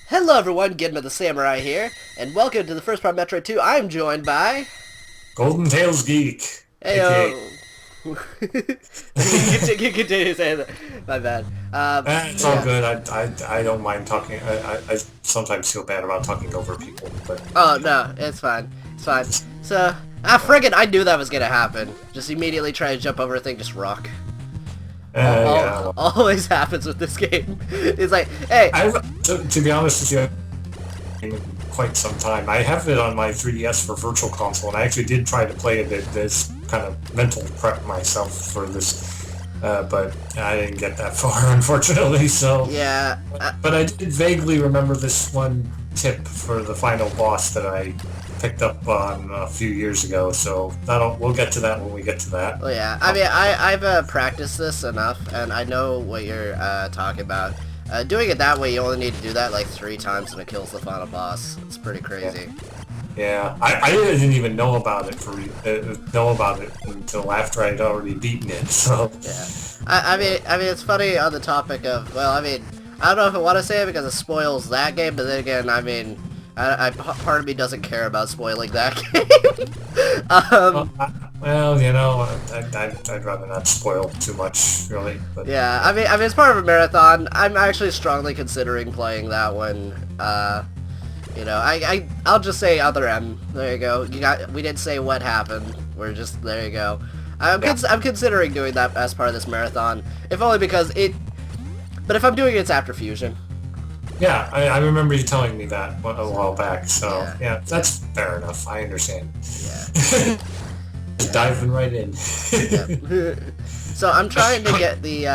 Hello everyone, GenmaTheSamurai here, and welcome to the first part of Metroid 2. I'm joined by... GoldenTalesGeek, aka. Heyo! you continue saying that. My bad. It's all Yeah. good. I don't mind talking. I sometimes feel bad about talking over people, but Oh, no, it's fine. It's fine. So, friggin' I knew that was gonna happen. Just immediately try to jump over a thing, just rock. yeah. Well, Always happens with this game. It's like, hey, to be honest with you, in quite some time. I have it on my 3DS for Virtual Console, and I actually did try to play it as kind of mental prep myself for this, but I didn't get that far, unfortunately. So, yeah, but I did vaguely remember this one tip for the final boss that I picked up on a few years ago. So we'll get to that when we get to that. well, yeah. I mean, I've practiced this enough, and I know what you're talking about. Doing it that way, you only need to do that like 3 times and it kills the final boss. It's pretty crazy. Yeah, I didn't even know about it until after I'd already beaten it. So Yeah. I mean, it's funny on the topic of, well, I mean, I don't know if I want to say it because it spoils that game, but then again, I mean, part of me doesn't care about spoiling that game. well, you know, I'd rather not spoil too much, really. But Yeah, I mean, it's part of a marathon. I'm actually strongly considering playing that one. You know, I'll just say other M. There you go. We didn't say what happened. We're just, there you go. I'm considering doing that as part of this marathon, if only because but if I'm doing it, it's after Fusion. yeah, I remember you telling me that a while back. So Yeah. yeah, that's fair enough. I understand. Yeah. Just diving right in. Yeah. So I'm trying to get the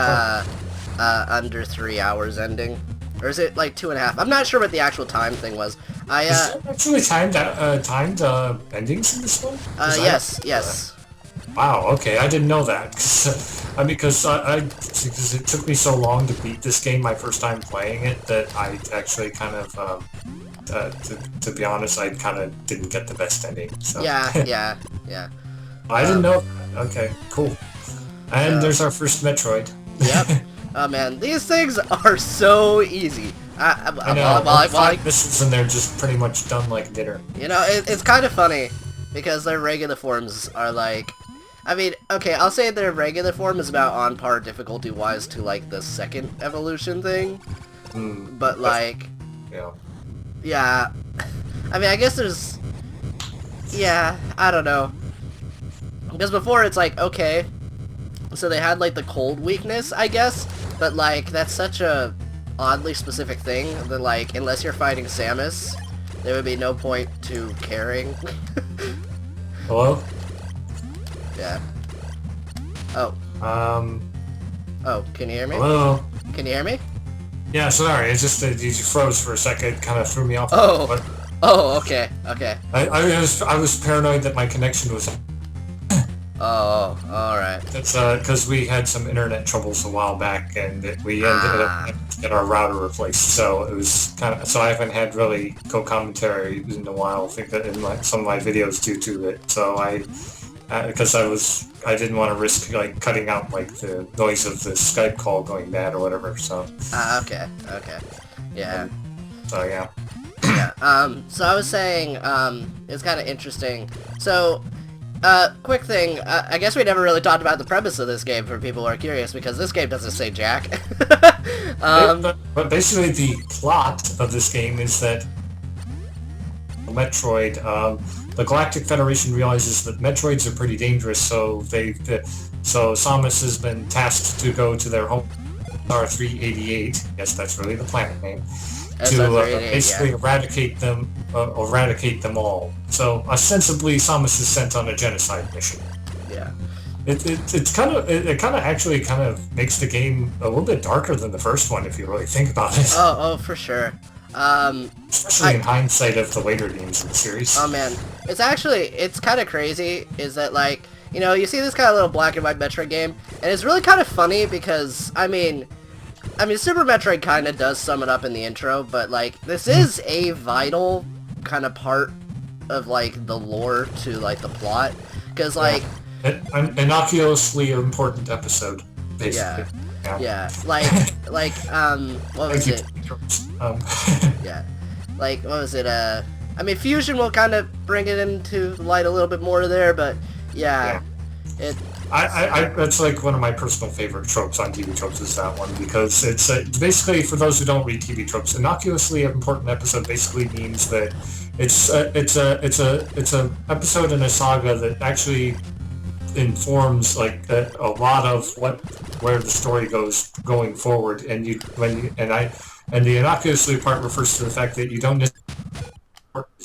under 3 hours ending, or is it like 2.5? I'm not sure what the actual time thing was. Is there actually timed endings in this one? Yes. Wow, okay, I didn't know that. Because it took me so long to beat this game my first time playing it that I actually kind of, to be honest, I kind of didn't get the best ending. So. Yeah. I didn't know. Okay, cool. And there's our first Metroid. Yep. Oh man, these things are so easy. I know, 5 missions and they're just pretty much done like dinner. You know, it's kind of funny because their regular forms are like, I mean, okay, I'll say their regular form is about on par difficulty-wise to like the second evolution thing, but like, yeah, I mean, I guess there's, yeah, I don't know, because before it's like, okay, so they had like the cold weakness, I guess, but like that's such a oddly specific thing that like unless you're fighting Samus, there would be no point to caring. Hello? Yeah. Oh. Oh, can you hear me? Hello? Can you hear me? Yeah, sorry, it's just that you froze for a second, kind of threw me off. Oh. But Oh, okay. I was paranoid that my connection was... Oh, alright. It's because we had some internet troubles a while back, and we ended up getting our router replaced. So it was kind of I haven't had really co-commentary in a while. I think that in some of my videos due to it. So because I didn't want to risk like cutting out like the noise of the Skype call going bad or whatever. So Okay. Yeah. so yeah. Yeah. So I was saying, it's kind of interesting. So, quick thing, I guess we never really talked about the premise of this game for people who are curious, because this game doesn't say jack. But basically the plot of this game is that Metroid, the Galactic Federation realizes that Metroids are pretty dangerous, so so Samus has been tasked to go to their home R388, yes, that's really the planet name, to basically eradicate them all. So ostensibly, Samus is sent on a genocide mission. Yeah. It kind of actually kind of makes the game a little bit darker than the first one if you really think about it. Oh, for sure. Especially in hindsight of the later games in the series. Oh man, it's kind of crazy. Is that like, you know, you see this kind of little black and white Metroid game, and it's really kind of funny because I mean, Super Metroid kind of does sum it up in the intro, but like this is a vital kind of part of like the lore to like the plot, because like an innocuously important episode, basically. yeah, Yeah, what was it? Yeah, like, what was it? I mean, Fusion will kind of bring it into light a little bit more there, but yeah. It. That's like one of my personal favorite tropes on TV tropes is that one, because it's basically, for those who don't read TV tropes, innocuously important episode basically means that it's a episode in a saga that actually informs like a lot of where the story goes going forward, and the innocuously part refers to the fact that you don't it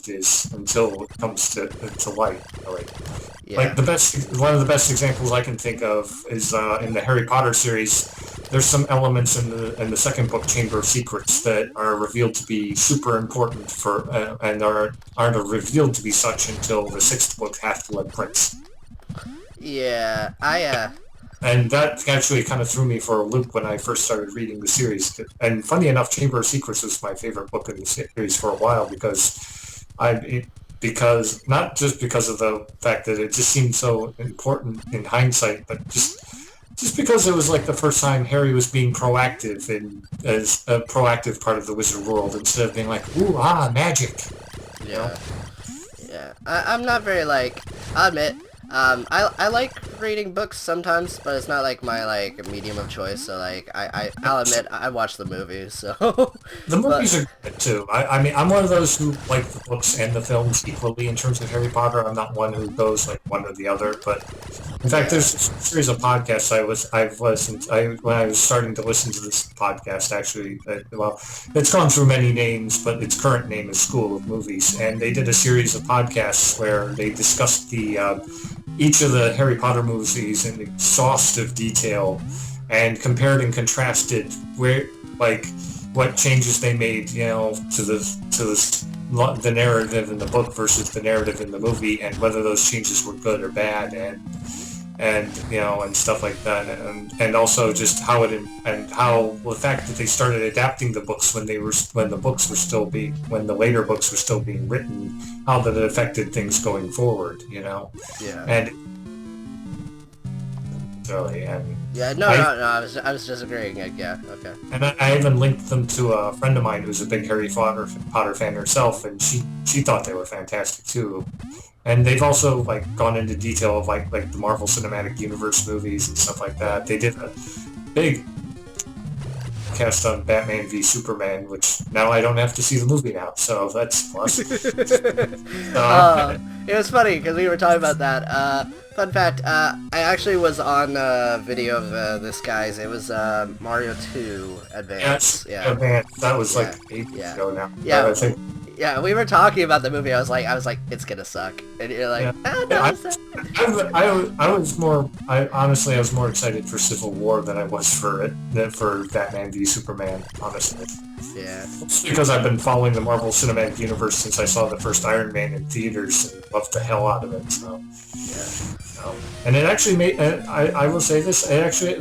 is until it comes to light. Really. Yeah. Like one of the best examples I can think of is in the Harry Potter series. There's some elements in the second book, Chamber of Secrets, that are revealed to be super important for and aren't revealed to be such until the sixth book, Half-Blood Prince. Yeah, And that actually kind of threw me for a loop when I first started reading the series. And funny enough, Chamber of Secrets was my favorite book in the series for a while because not just because of the fact that it just seemed so important in hindsight, but just because it was like the first time Harry was being proactive as a proactive part of the wizard world instead of being like, ooh, magic. Yeah. You know? Yeah. I'm not very I'll admit, I like reading books sometimes, but it's not like my medium of choice. So I'll admit I watch the movies. So the movies are good too. I mean, I'm one of those who like the books and the films equally in terms of Harry Potter. I'm not one who goes like one or the other. But in fact, there's a series of podcasts when I was starting to listen to this podcast. Actually, it's gone through many names, but its current name is School of Movies, and they did a series of podcasts where they discussed each of the Harry Potter movies in exhaustive detail and compared and contrasted what changes they made, to the narrative in the book versus the narrative in the movie, and whether those changes were good or bad, and stuff like that, and also just how the fact that they started adapting the books when the later books were still being written, how that it affected things going forward, Yeah. And really, and no, I was just agreeing. Yeah, okay. And I even linked them to a friend of mine who's a big Harry Potter fan herself, and she thought they were fantastic too. And they've also gone into detail of like the Marvel Cinematic Universe movies and stuff like that. They did a big cast on Batman v Superman, which now I don't have to see the movie now, so that's plus. It was funny because we were talking about that. Fun fact, I actually was on a video of this guy's. It was Mario 2 Advance. Yeah. Advance. That was 8 years ago now. Yeah. I think. Yeah, we were talking about the movie. I was like, it's gonna suck, and you're like, I was more excited for Civil War than I was for Batman v Superman, honestly. Yeah. It's because I've been following the Marvel Cinematic Universe since I saw the first Iron Man in theaters and loved the hell out of it. So. Yeah. And it actually made. I will say this. It actually,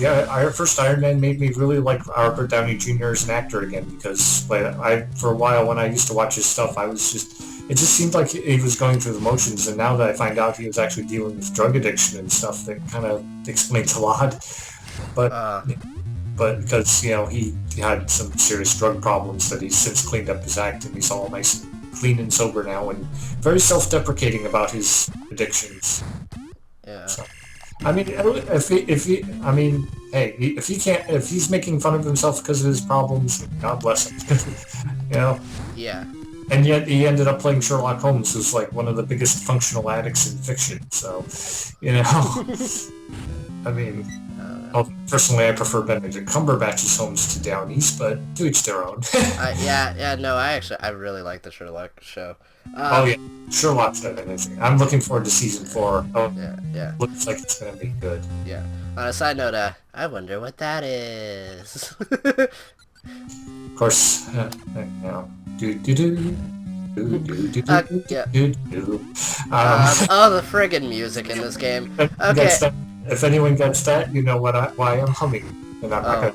our first Iron Man made me really like Robert Downey Jr. as an actor again, because for a while when I used to watch his stuff, it just seemed like he was going through the motions, and now that I find out he was actually dealing with drug addiction and stuff, that kind of explains a lot. But because he had some serious drug problems that he's since cleaned up his act, and he's all nice and clean and sober now, and very self-deprecating about his addictions. Yeah. So, I mean, if he's making fun of himself because of his problems, God bless him. Yeah. And yet he ended up playing Sherlock Holmes, who's one of the biggest functional addicts in fiction. So, I mean, personally, I prefer Benedict Cumberbatch's Holmes to Downey's, but to each their own. No, I really like the Sherlock show. Sherlock's amazing. I'm looking forward to season 4. Yeah. Looks like it's gonna be good. Yeah. On a side note, I wonder what that is. Of course, the friggin' music in this game. Okay. If anyone gets that, you know why I'm humming, and I'm not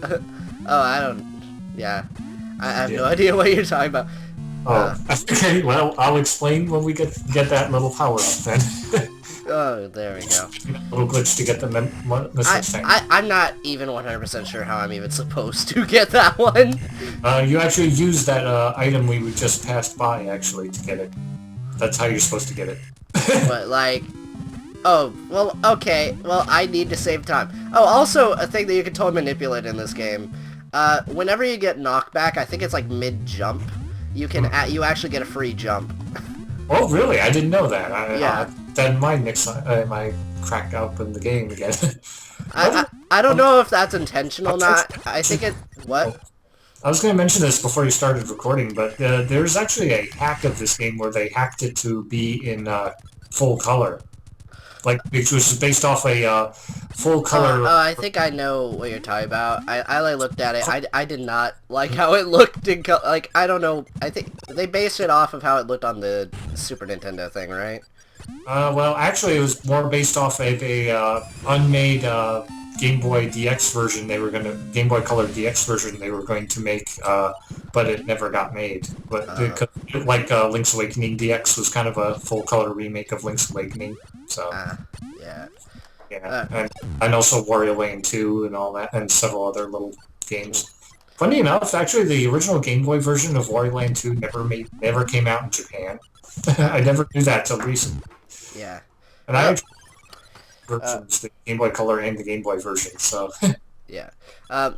gonna. I don't. Yeah, I have no idea what you're talking about. Okay. Well, I'll explain when we get that little power up then. Oh, there we go. A little glitch to get the missile tank. I'm not even 100% sure how I'm even supposed to get that one. You actually use that item we just passed by, actually, to get it. That's how you're supposed to get it. But, like... Oh, well, okay. Well, I need to save time. Oh, also, a thing that you can totally manipulate in this game. Whenever you get knockback, I think it's like mid-jump, you can you actually get a free jump. Oh, really? I didn't know that. Yeah. Then my crack open the game again. I don't know if that's intentional or not. I think it... What? I was going to mention this before you started recording, but there's actually a hack of this game where they hacked it to be in full color. Like, which was based off a full color... Oh, I think I know what you're talking about. I looked at it. I did not like how it looked in like, I don't know. I think they based it off of how it looked on the Super Nintendo thing, right? Well, actually, it was more based off of a unmade Game Boy DX version. Game Boy Color DX version they were going to make, but it never got made. But like Link's Awakening DX was kind of a full color remake of Link's Awakening. So yeah. Yeah, and also Wario Land 2 and all that, and several other little games. Funny enough, actually, the original Game Boy version of Wario Land 2 never came out in Japan. I never knew that till recently. Yeah. And I actually versions, the Game Boy Color and the Game Boy version, so... Yeah.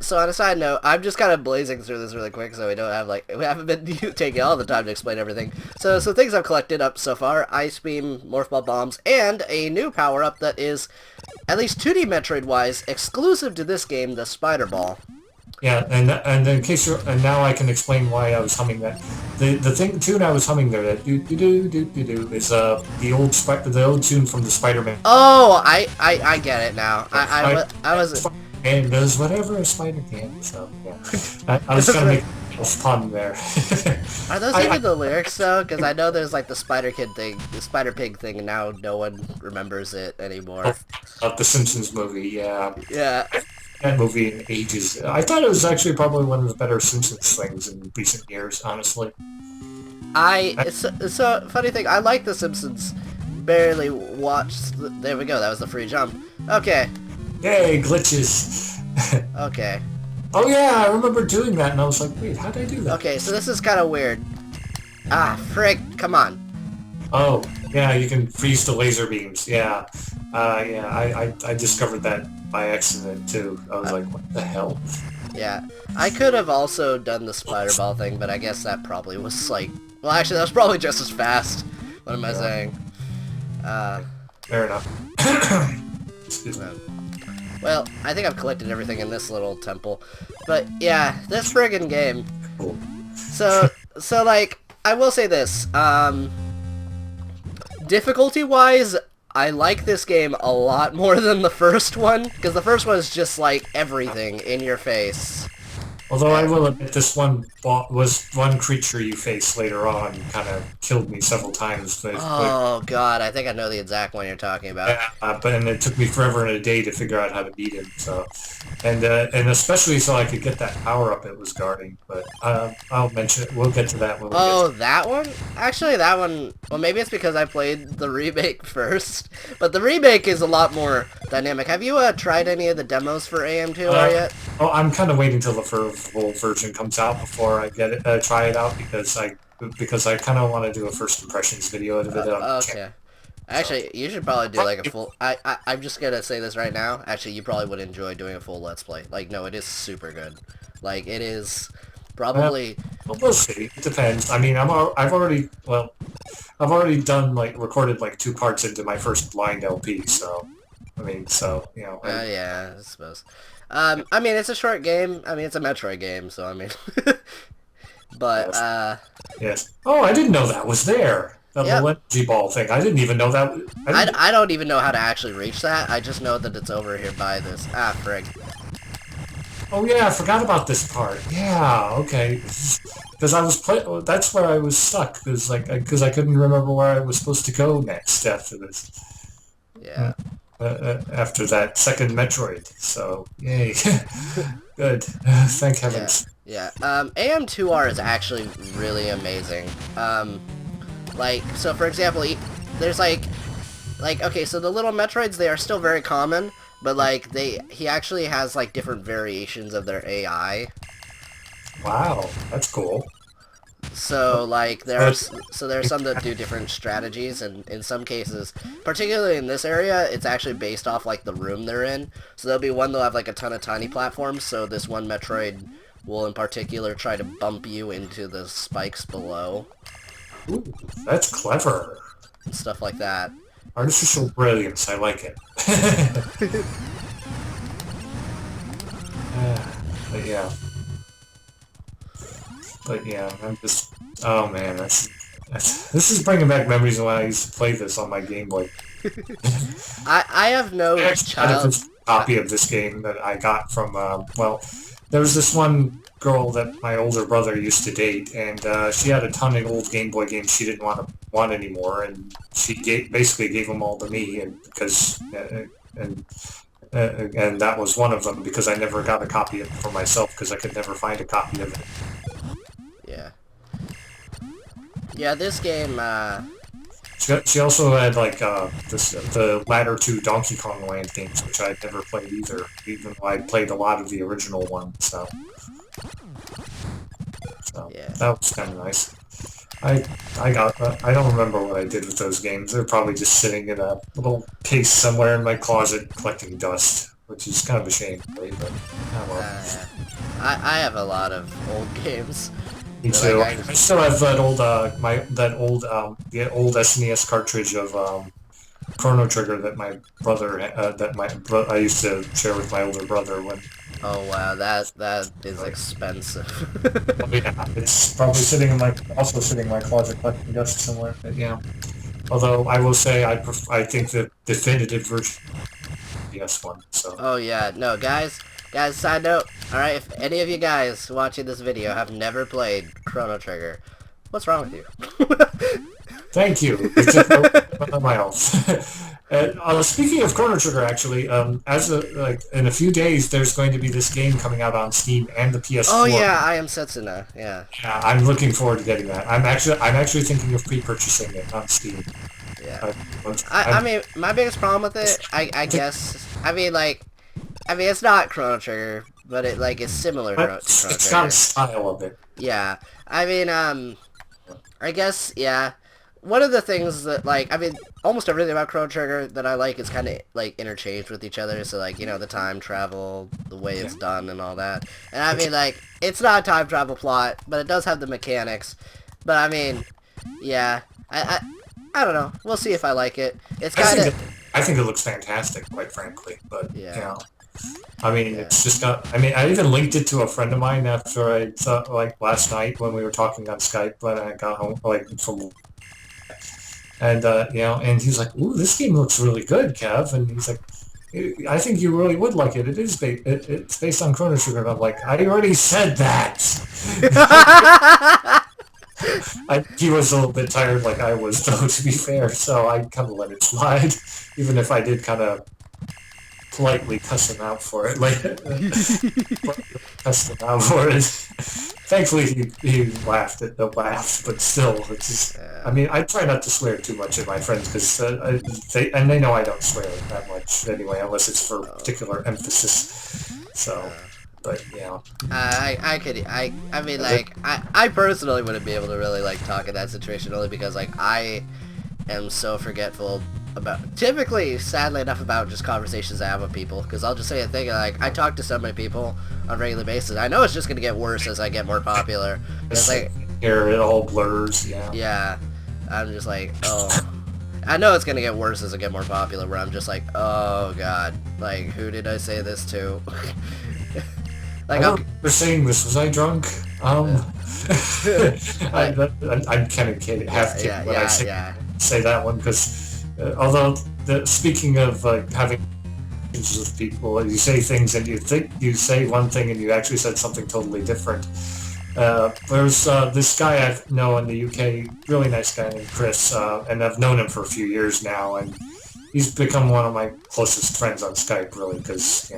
So on a side note, I'm just kind of blazing through this really quick, so we haven't been taking all the time to explain everything. So things I've collected up so far: Ice Beam, Morph Ball Bombs, and a new power-up that is, at least 2D Metroid-wise, exclusive to this game, the Spider Ball. Yeah, and in case now I can explain why I was humming that. The tune I was humming there, that do do do do do do, is the old tune from the Spider-Man. Oh, I get it now. I was. And does whatever a spider can, so yeah. I was trying to make a pun there. Are those even the lyrics though? Because I know there's like the Spider Kid thing, the Spider Pig thing, and now no one remembers it anymore. The Simpsons movie, yeah. Yeah. That movie in ages. I thought it was actually probably one of the better Simpsons things in recent years, honestly. It's a funny thing. I like The Simpsons. Barely watched. There we go. That was the free jump. Okay. Yay, glitches. Okay. Oh yeah, I remember doing that, and I was like, wait, how did I do that? Okay, so this is kind of weird. Ah, frick! Come on. Oh, yeah, you can freeze the laser beams. Yeah, yeah, I discovered that by accident too. I was like, what the hell? Yeah, I could have also done the spider ball thing, but I guess that probably was like, well, actually, that was probably just as fast. What am I saying? Fair enough. Excuse me. Well, I think I've collected everything in this little temple. But, yeah, this friggin' game. Cool. So, like, I will say this. Difficulty-wise, I like this game a lot more than the first one. Because the first one is just, like, everything in your face. Although I will admit, this one was one creature you face later on kind of killed me several times. But, God, I think I know the exact one you're talking about. And it took me forever and a day to figure out how to beat him. So, and especially so I could get that power up it was guarding. But I'll mention it. We'll get to that when we get to it. That one? Actually, that one. Well, maybe it's because I played the remake first. But the remake is a lot more dynamic. Have you tried any of the demos for AM2R yet? Oh, I'm kind of waiting till the full version comes out before I get it, try it out because I kind of want to do a first impressions video of it. Okay. Actually, you should probably do like a full... I'm just gonna say this right now. Actually, you probably would enjoy doing a full Let's Play. Like, no, it is super good. Like, it is probably... Well, we'll see. It depends. I mean, I've already done, like, recorded, like, 2 parts into my first blind LP, so... I mean, so, you know... yeah, I suppose. I mean, it's a short game. I mean, it's a Metroid game, so I mean... But, yes. Yes. Oh, I didn't know that was there! That little energy ball thing. I didn't even know that... I don't even know how to actually reach that. I just know that it's over here by this. Ah, frig. Oh yeah, I forgot about this part. Yeah, okay. Because I was that's where I was stuck. Because I couldn't remember where I was supposed to go next after this. Yeah. After that second Metroid. So, yay. Good. Thank heavens. Yeah. AM2R is actually really amazing. Like, so for example, there's like like, okay, so the little Metroids, they are still very common, but, like, he actually has, like, different variations of their AI. Wow, that's cool. So, like, there are some that do different strategies, and in some cases, particularly in this area, it's actually based off, like, the room they're in. So there'll be one that'll have, like, a ton of tiny platforms, so this one Metroid will, in particular, try to bump you into the spikes below. Ooh, that's clever. And stuff like that. Artificial brilliance, I like it. But yeah. But yeah, I'm just... Oh man, this is bringing back memories of when I used to play this on my Game Boy. I have no child... copy of this game that I got from, well, there was this one girl that my older brother used to date, and she had a ton of old Game Boy games she didn't want anymore, and she basically gave them all to me, and because... and that was one of them, because I never got a copy of it for myself, because I could never find a copy of it. Yeah. Yeah, this game, She also had, like, the latter two Donkey Kong Land games, which I'd never played either, even though I played a lot of the original ones, so yeah. That was kind of nice. I don't remember what I did with those games. They're probably just sitting in a little case somewhere in my closet collecting dust, which is kind of a shame, really, but well. I have a lot of old games. Me too. I still have that old the old SNES cartridge of Chrono Trigger that my brother I used to share with my older brother when. Oh wow, that is expensive. Yeah, it's probably sitting in my closet collecting dust somewhere. But yeah. Although I will say I think the definitive version PS one. So. Oh yeah, no guys, side note. All right, if any of you guys watching this video have never played Chrono Trigger, what's wrong with you? Thank you. It's just my health. Speaking of Chrono Trigger, actually, in a few days, there's going to be this game coming out on Steam and the PS4. Oh yeah, I am Setsuna. Yeah. Yeah, I'm looking forward to getting that. I'm actually thinking of pre-purchasing it on Steam. Yeah. I mean, my biggest problem with it, I guess, I mean, it's not Chrono Trigger, but it is similar to Chrono Trigger. It's got a style of it. Yeah. I mean, I guess, yeah. One of the things that, almost everything about Chrono Trigger that I like is kind of, interchanged with each other. So, the time travel, the way it's done and all that. And, I mean, it's not a time travel plot, but it does have the mechanics. But, I mean, yeah. I don't know. We'll see if I like it. It's kind of... I think it looks fantastic, quite frankly. But, you know... I mean, it's just got... I mean, I even linked it to a friend of mine after I thought, last night when we were talking on Skype when I got home, from... And, and he's like, ooh, this game looks really good, Kev. And he's like, I think you really would like it. It's based on Chrono Trigger. And I'm like, I already said that! He was a little bit tired like I was, though, to be fair. So I kind of let it slide, even if I did kind of politely cuss him out for it. Cuss him out for it. Thankfully, he laughed at the laugh, but still, it's just... I mean, I try not to swear too much at my friends, because they know I don't swear that much anyway, unless it's for particular emphasis. So, but, yeah. I personally wouldn't be able to really, talk in that situation, only because, I am so forgetful about, typically, sadly enough, about just conversations I have with people, because I'll just say a thing, I talk to so many people on a regular basis. I know it's just going to get worse as I get more popular. It's here it all blurs, yeah. I'm just oh. I know it's going to get worse as I get more popular, where I'm just oh god, who did I say this to? I remember saying this, was I drunk? I'm kind of kidding, half kidding when I say that one, because although, speaking of having with people, you say things and you think you say one thing and you actually said something totally different. There's this guy I know in the UK, really nice guy named Chris, and I've known him for a few years now, and he's become one of my closest friends on Skype, really, because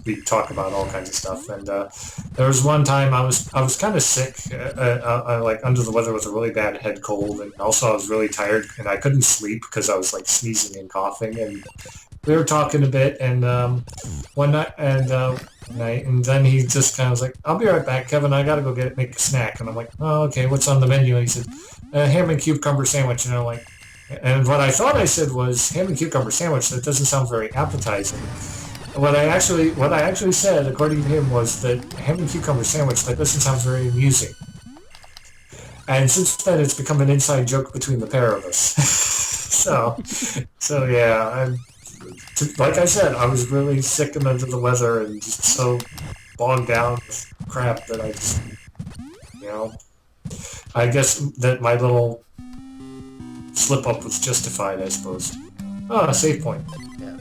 we talk about all kinds of stuff. And there was one time I was kind of sick, like under the weather with a really bad head cold, and also I was really tired and I couldn't sleep because I was like sneezing and coughing. And we were talking a bit, and one night, and then he just kind of was like, "I'll be right back, Kevin. I gotta go make a snack." And I'm like, "Oh, okay. What's on the menu?" And he said, "Ham and cucumber sandwich." And I'm like, and what I thought I said was ham and cucumber sandwich. That doesn't sound very appetizing. What I actually said, according to him, was that ham and cucumber sandwich. That doesn't sound very amusing. And since then, it's become an inside joke between the pair of us. so yeah. Like I said, I was really sick and under the weather and just so bogged down with crap that I just, I guess that my little slip-up was justified, I suppose. Oh, a save point. Yeah.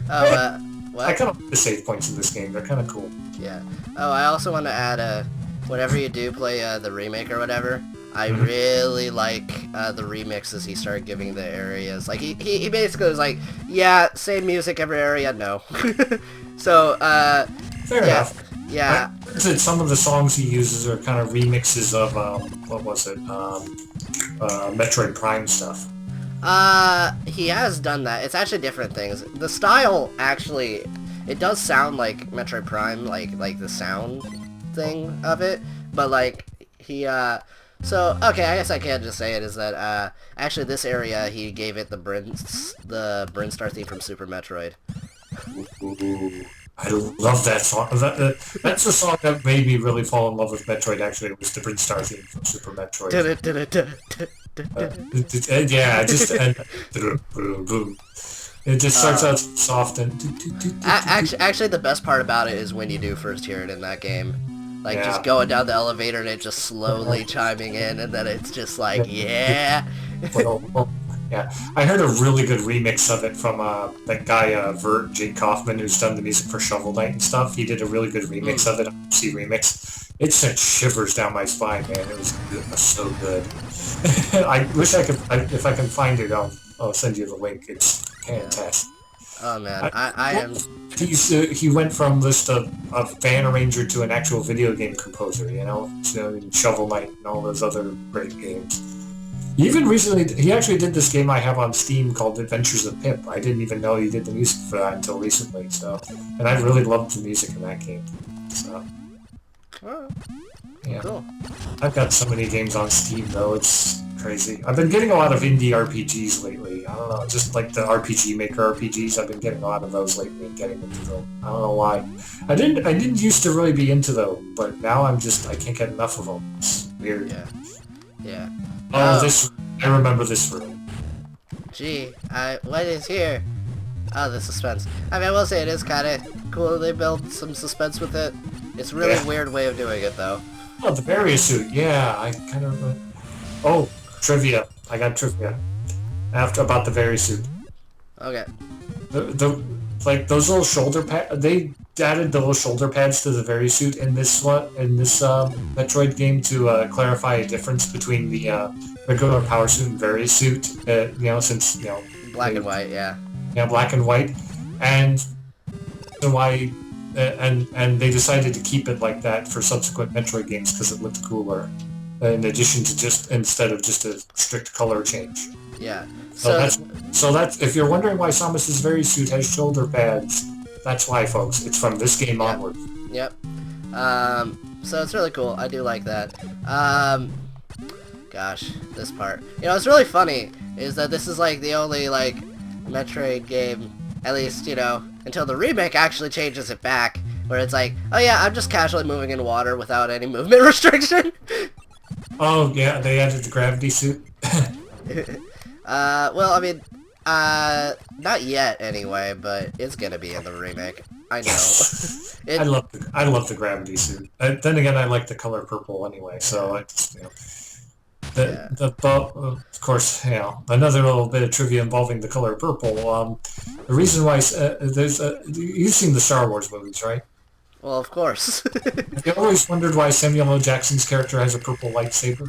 Oh, what? I kind of like the save points in this game. They're kind of cool. Yeah. Oh, I also want to add, whenever you do play the remake or whatever, I really like the remixes he started giving the areas. Like, he basically was like, yeah, same music every area, no. So, Fair enough. Yeah. I heard that some of the songs he uses are kind of remixes of, what was it, Metroid Prime stuff. He has done that. It's actually different things. The style, actually, it does sound like Metroid Prime, like the sound thing of it, but, like, he, so, okay, I guess I can just say it, is that, actually this area, he gave it the Brinstar theme from Super Metroid. Ooh, I love that song. That's the song that made me really fall in love with Metroid, actually. It was the Brinstar theme from Super Metroid. Yeah, it just starts out soft and... Actually, the best part about it is when you do first hear it in that game. Like, just going down the elevator and it just slowly chiming in, and then it's just like, yeah. Yeah, I heard a really good remix of it from that guy, Jake Kaufman, who's done the music for Shovel Knight and stuff. He did a really good remix of it, MC Remix. It sent shivers down my spine, man. It was so good. I wish I could, if I can find it, I'll send you the link. It's fantastic. Oh man, I am... He went from just a fan arranger to an actual video game composer, Shovel Knight and all those other great games. Even recently, he actually did this game I have on Steam called Adventures of Pip. I didn't even know he did the music for that until recently, and I really loved the music in that game, so... Yeah. Cool. I've got so many games on Steam, though, it's crazy. I've been getting a lot of indie RPGs lately. I don't know, just like the RPG Maker RPGs, I've been getting a lot of those lately and getting into them. I don't know why. I didn't used to really be into them, but now I can't get enough of them. It's weird. Yeah. Oh, I remember this room. Gee, what is here? Oh, the suspense. I mean, I will say it is kind of cool they build some suspense with it. It's a really weird way of doing it, though. Oh, the barrier suit. Yeah, I kind of... Oh, trivia. I got trivia. About the barrier suit. Okay. Like those little shoulder pads. They added the little shoulder pads to the barrier suit in this Metroid game to clarify a difference between the regular power suit and barrier suit. Since black and white. Yeah. Yeah, black and white, and why. And they decided to keep it like that for subsequent Metroid games because it looked cooler, in addition to instead of just a strict color change. Yeah. So that's if you're wondering why Samus's very suit has shoulder pads, that's why, folks. It's from this game onward. Yep. So it's really cool. I do like that. Gosh, this part. It's really funny is that this is like the only like Metroid game, at least until the remake actually changes it back, where it's like, oh yeah, I'm just casually moving in water without any movement restriction. Oh yeah, they added the gravity suit. Well, I mean, not yet anyway, but it's gonna be in the remake. I know. I love the gravity suit. Then again, I like the color purple anyway, so I just of course, another little bit of trivia involving the color purple. The reason why you've seen the Star Wars movies, right? Well, of course. Have you always wondered why Samuel L. Jackson's character has a purple lightsaber?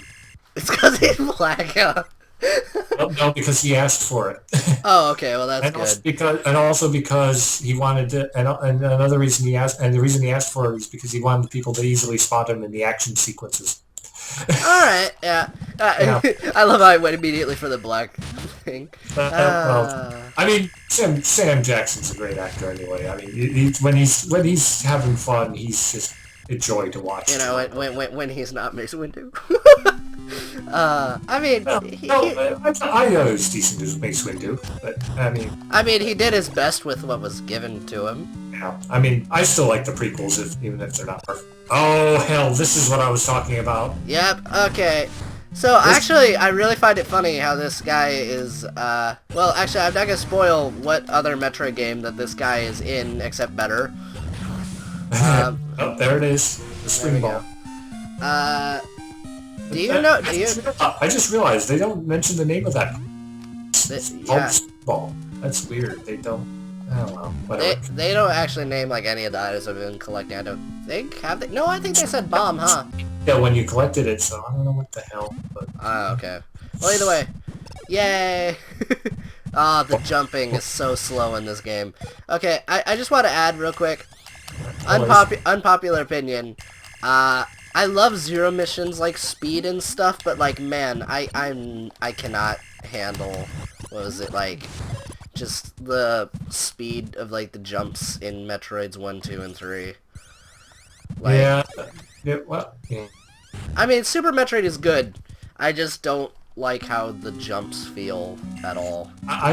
It's because he's black. No, because he asked for it. Oh, okay. Well, that's And good. also because he wanted to, and another reason he asked, and the reason he asked for it is because he wanted people to easily spot him in the action sequences. All right. Yeah. Yeah. I love how I went immediately for the black thing. Well, I mean, Sam Jackson's a great actor anyway. I mean, when he's having fun, he's just a joy to watch. You know, when he's not Mace Windu. I mean, I know he's decent as Mace Windu, but I mean, he did his best with what was given to him. yeah. I mean, I still like the prequels, even if they're not perfect. Oh hell, this is what I was talking about. Yep. Okay. So actually, I really find it funny how this guy is. Well, actually, I'm not gonna spoil what other Metroid game that this guy is in, except better. Oh, there it is, the swing ball. Do you know? Do you? I just realized they don't mention the name of that. Yeah. Ball. That's weird. They don't. I don't know. Whatever. They don't actually name like any of the items I've been collecting. I don't think have they. No, I think they said bomb, huh? Yeah, when you collected it, so I don't know what the hell. But... Okay. Well, either way, yay! Ah, the jumping is so slow in this game. Okay, I just want to add real quick. Unpopular opinion. I love zero missions like speed and stuff, but like man, I cannot handle what was it like just the speed of like the jumps in Metroids 1, 2, and 3. Like, yeah, well, yeah. I mean, Super Metroid is good. I just don't like how the jumps feel at all. I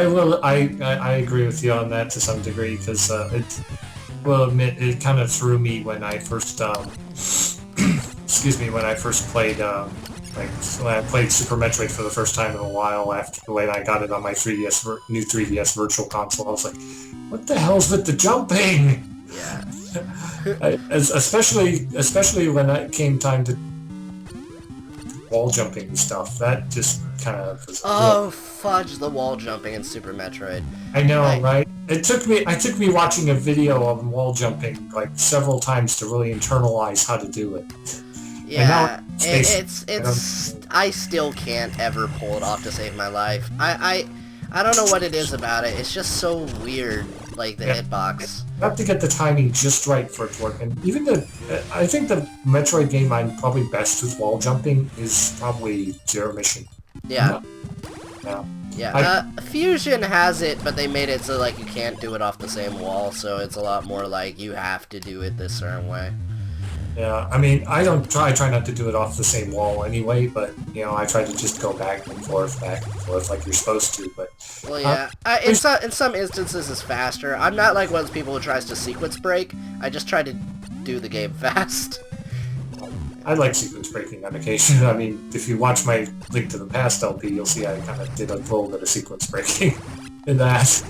agree with you on that to some degree because well, admit it kind of threw me when I first excuse me, when I first played when I played Super Metroid for the first time in a while after when I got it on my new 3DS Virtual Console. I was like, what the hell's with the jumping? Yeah. Especially when it came time to wall jumping and stuff. That just kind of was... Oh, fudge the wall jumping in Super Metroid. I know, right? It took me watching a video of wall jumping like several times to really internalize how to do it. Yeah, I still can't ever pull it off to save my life. I don't know what it is about it. It's just so weird, like the hitbox. You have to get the timing just right for it to work. And even I think the Metroid game I'm probably best with wall jumping is probably Zero Mission. Yeah. Yeah. Yeah. Fusion has it, but they made it so like you can't do it off the same wall, so it's a lot more like you have to do it this certain way. Yeah, I mean, I try not to do it off the same wall anyway, but, you know, I try to just go back and forth like you're supposed to, but... Well, yeah, in some instances it's faster. I'm not like one of those people who tries to sequence break. I just try to do the game fast. I like sequence breaking on occasion. I mean, if you watch my Link to the Past LP, you'll see I kind of did a little bit of sequence breaking in that,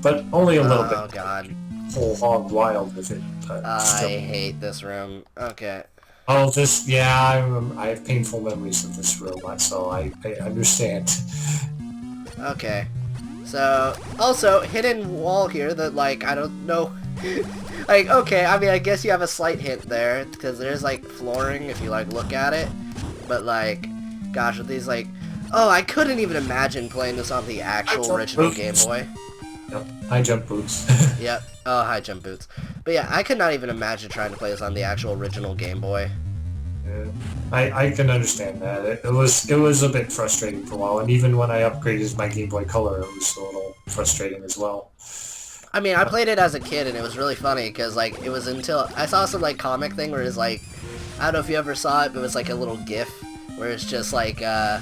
but only a little bit. Oh, God. Whole hog wild with it. I hate this room. Okay. Oh, I have painful memories of this room, so I understand. Okay. So, also, hidden wall here that, like, I don't know... like, okay, I mean, I guess you have a slight hint there, because there's, like, flooring if you, like, look at it. But, like, gosh, with these, like... Oh, I couldn't even imagine playing this on the actual original Game Boy. Yep. High jump boots. Yep. Oh, high jump boots. But yeah, I could not even imagine trying to play this on the actual original Game Boy. Yeah. I can understand that. It was a bit frustrating for a while, and even when I upgraded my Game Boy Color, it was a little frustrating as well. I mean, I played it as a kid, and it was really funny, because, like, it was until... I saw some, like, comic thing where it's, like... I don't know if you ever saw it, but it was, like, a little GIF, where it's just, like, a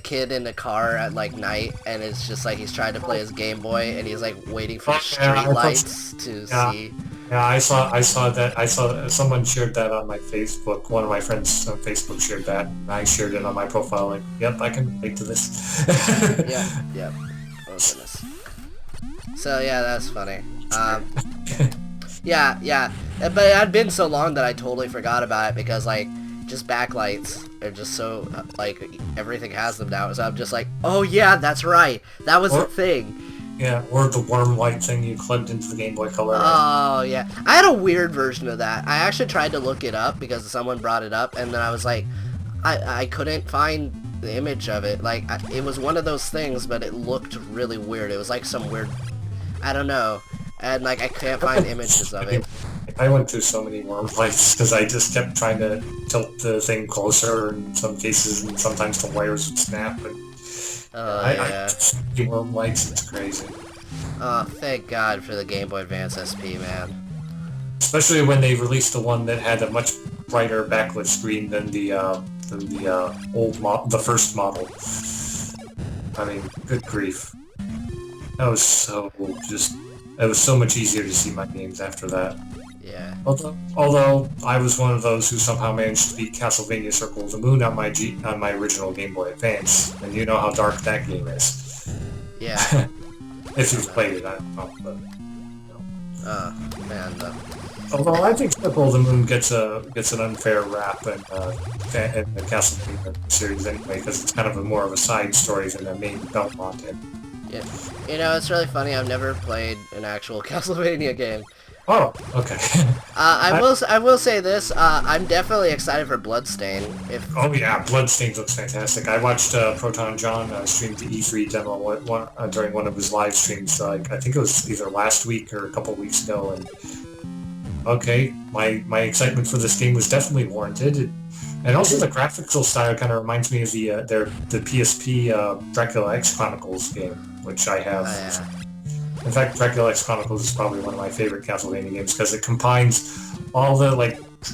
kid in a car at, like, night, and it's just, like, he's trying to play his Game Boy, and he's, like, waiting for street lights to see... Yeah, I saw that. Someone shared that on my Facebook. One of my friends on Facebook shared that. And I shared it on my profile. Like, yep, I can relate to this. Yep. Oh goodness. So yeah, that's funny. Yeah. But it had been so long that I totally forgot about it because like, just backlights are just so like everything has them now. So I'm just like, oh yeah, that's right. That was the thing. Yeah, or the worm light thing you plugged into the Game Boy Color. Oh, yeah. I had a weird version of that. I actually tried to look it up because someone brought it up, and then I was like, I couldn't find the image of it. Like, it was one of those things, but it looked really weird. It was like some weird, I don't know. And like, I can't find images of it. I went through so many worm lights because I just kept trying to tilt the thing closer in some cases, and sometimes the wires would snap. And Yeah. I worm lights, it's crazy. Oh, thank God for the Game Boy Advance SP, man. Especially when they released the one that had a much brighter backlit screen than the the first model. I mean, good grief. That was so it was so much easier to see my games after that. Yeah. Although I was one of those who somehow managed to beat Castlevania Circle of the Moon on my original Game Boy Advance, and you know how dark that game is. Yeah. If you've played it, I don't know, but... Oh, man, Although I think Circle of the Moon gets an unfair rap in the Castlevania series anyway, because it's kind of more of a side story than a main Belmont. Yeah. You know, it's really funny, I've never played an actual Castlevania game. Oh, okay. I will say this, I'm definitely excited for Bloodstain. Oh yeah, Bloodstained looks fantastic. I watched Proton John stream the E3 demo during one of his live streams, like, I think it was either last week or a couple weeks ago, and okay, my excitement for this game was definitely warranted. And also the graphical style kind of reminds me of the PSP Dracula X Chronicles game, which I have. Oh, yeah. In fact, Dracula X Chronicles is probably one of my favorite Castlevania games because it combines all the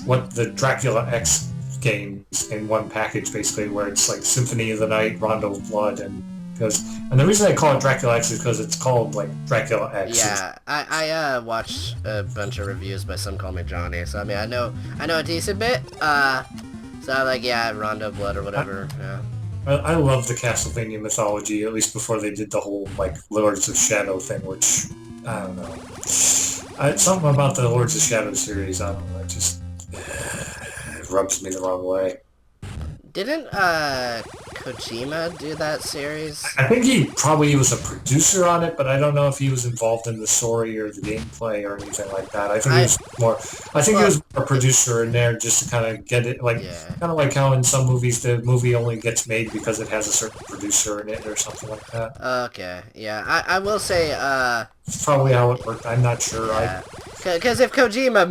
what the Dracula X games in one package, basically, where it's like Symphony of the Night, Rondo of Blood, and the reason I call it Dracula X is because it's called like Dracula X. Yeah, I watched a bunch of reviews by Some Call Me Johnny, so I mean I know a decent bit. So I'm like, yeah, Rondo of Blood or whatever. Yeah. I love the Castlevania mythology, at least before they did the whole, like, Lords of Shadow thing, which, I don't know. Something about the Lords of Shadow series, I don't know, it just it rubs me the wrong way. Didn't, Kojima do that series? I think he probably was a producer on it, but I don't know if he was involved in the story or the gameplay or anything like that. I think he was more a producer in there just to kind of get it, like, kind of like how in some movies the movie only gets made because it has a certain producer in it or something like that. Okay, yeah, I will say, It's probably how it worked, I'm not sure. Yeah. Because if Kojima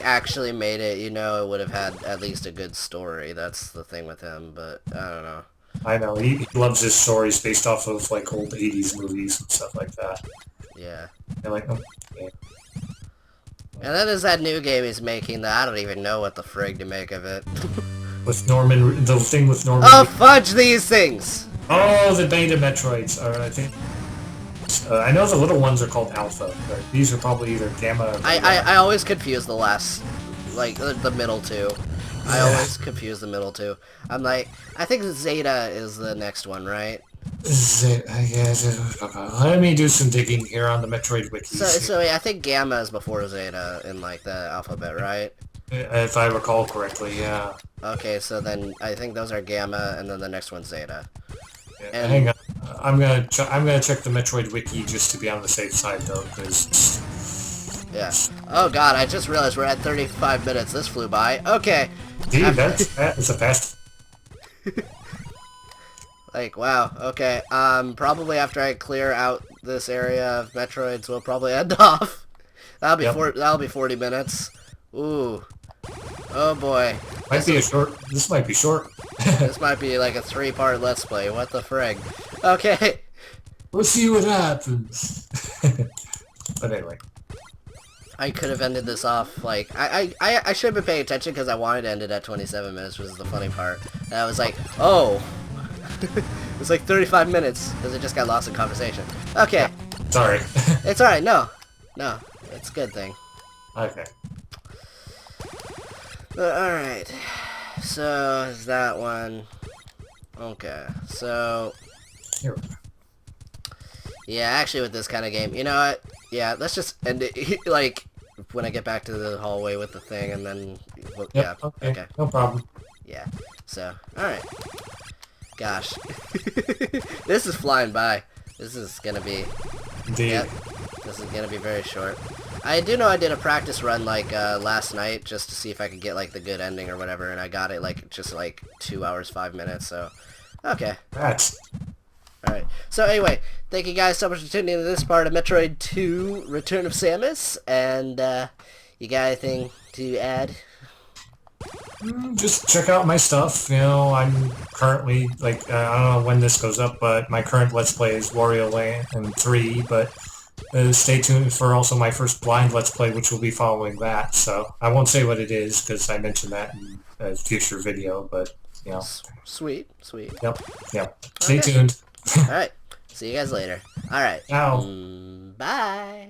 actually made it, you know, it would have had at least a good story. That's the thing with him, but I don't know. I know, he loves his stories based off of, like, old 80s movies and stuff like that. Yeah. And like, oh, yeah. And then there's that new game he's making that I don't even know what the frig to make of it. With Norman, the thing with Norman... Oh, fudge these things! Oh, the beta Metroids, I think... I know the little ones are called Alpha, but these are probably either Gamma or... I always confuse the last, like, the middle two. I always confuse the middle two. I'm like, I think Zeta is the next one, right? Let me do some digging here on the Metroid wiki. So yeah, I think Gamma is before Zeta in, like, the alphabet, right? If I recall correctly, yeah. Okay, so then I think those are Gamma, and then the next one's Zeta. And hang on, I'm gonna check the Metroid wiki just to be on the safe side though, because... Yeah. Oh god, I just realized we're at 35 minutes. This flew by. Okay. Gee, that's a fast... Like, wow, okay. Probably after I clear out this area of Metroids, we'll probably end off. That'll be 40 minutes. Ooh. Oh boy. This might be short. This might be like a 3-part Let's Play. What the frig? Okay. We'll see what happens. But anyway. I could have ended this off, like, I should have been paying attention because I wanted to end it at 27 minutes, which is the funny part. And I was like, oh. It's like 35 minutes because it just got lost in conversation. Okay. Sorry. It's alright, no. No. It's a good thing. Okay. Alright. So, is that one. Okay. So. Here we go. Yeah, actually with this kind of game, you know what? Yeah, let's just end it, like, when I get back to the hallway with the thing, and then, well, yep, yeah, okay, no problem. Yeah, so, alright. Gosh. This is flying by. This is gonna be... Indeed. Yep, this is gonna be very short. I do know I did a practice run, like, last night, just to see if I could get, like, the good ending or whatever, and I got it, like, just, like, 2 hours, 5 minutes, so... Okay. That's... Alright. So anyway, thank you guys so much for tuning into this part of Metroid 2 Return of Samus, and you got anything to add? Just check out my stuff. You know, I'm currently, like, I don't know when this goes up, but my current Let's Play is Wario Land and 3, but stay tuned for also my first blind Let's Play, which will be following that. So I won't say what it is, because I mentioned that in a future video, but, you know. Sweet, sweet. Yep. Stay tuned. Alright. See you guys later. Alright. Ciao. Bye.